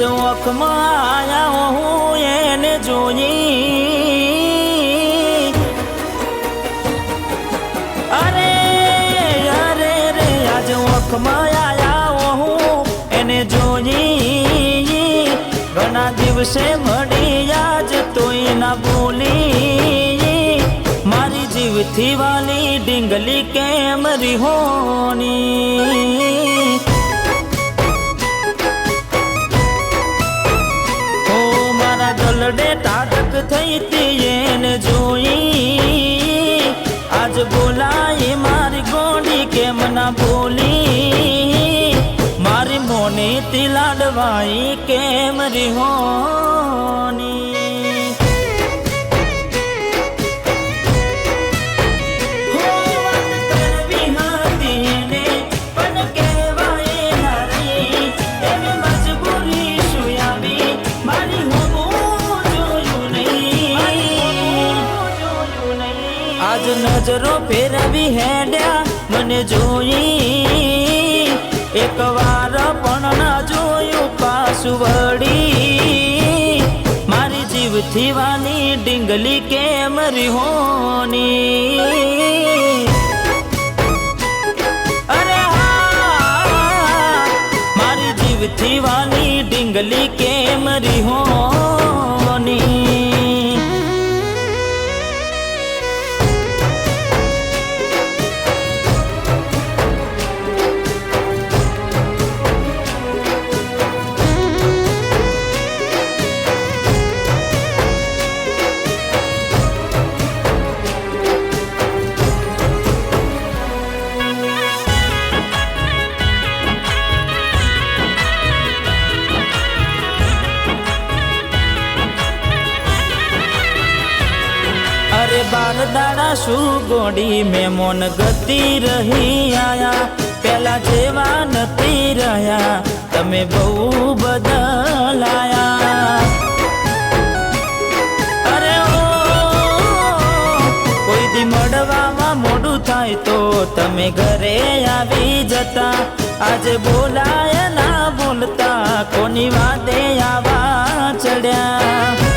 આજ ઓખમાં આયા હું એને જોઈ અરે અરે રે આજ ઓખમાં આયા હું એને જોઈ ઘણા દિવસે મળી આજ તોય ના બોલી મારી જીવથી વાલી ડીંગલી કેમ રીહોની દલડે તાડક થઈ તી એને જોઈ આજ બોલાય મારી ગોડી કેમ ના બોલી મારી મોની તી લાડવાઈ કેમ રીહોની આજ નજરો ફેરવી હેડ્યા મને જોઈ એક વાર પણ ના જોયું પાછું વળી મારી જીવથી વાની ડીંગલી કેમ રીહોની અરે હા મારી જીવથી વાની ડીંગલી કેમ રીહોની બાર દાડા શું ગોડી મેમોન ગતિ રહી આયા પેલા જેવા નથી રહ્યા તમે બહુ બદલાયા અરે ઓ કોઈ દી મળવામાં મોડું થાય તો તમે ઘરે આવી જતા આજે બોલાય ના બોલતા કોની વાદે આવા ચડ્યા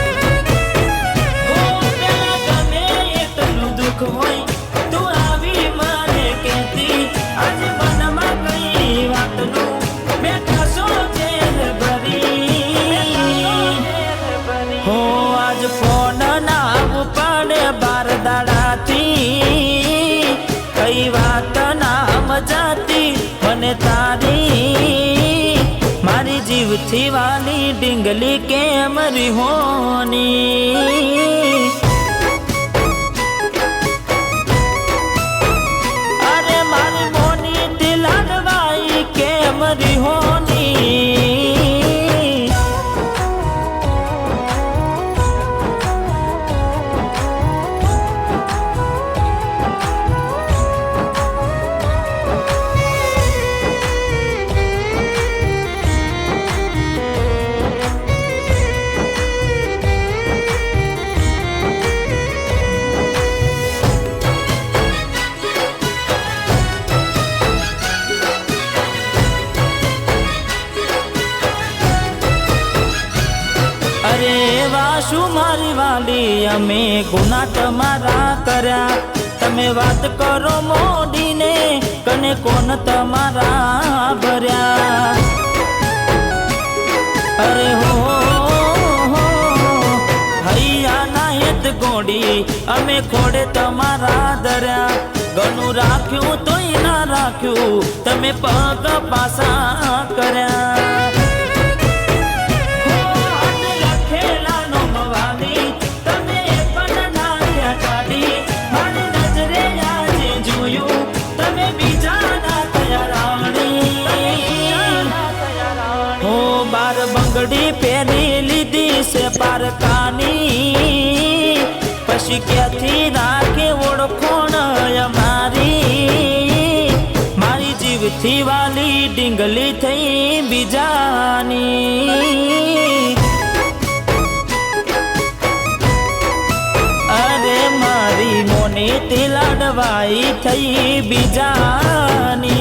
તું આવી મને કહેતી આજે મનમાં કઈ વાતનું બેઠા સોચેલ ભરી હો આજ ફોન ના ઉપાડે બાર દાડાથી કઈ વાત ના મજાતી મને તારી મારી જીવથી વાલી ડીંગલી કેમ રીહોની શું મારી વાલી અમે ગુના તમારા કર્યા તમે વાત કરો મોડીને કને કોણ તમારા ભર્યા અરે હો હૈયા ના હેત ગોડી અમે ખોડે તમારા દર્યા ઘણું રાખ્યું તોય ના રાખ્યું તમે પગ પાસા કર્યા બંગડી પહેરી લીધી છે પારકાની પછી ક્યાંથી રાખે ઓળખોણ અમારી મારી જીવથી વાલી ડીંગલી થઈ બીજાની અરે મારી મોની તે લાડવાઈ થઈ બીજાની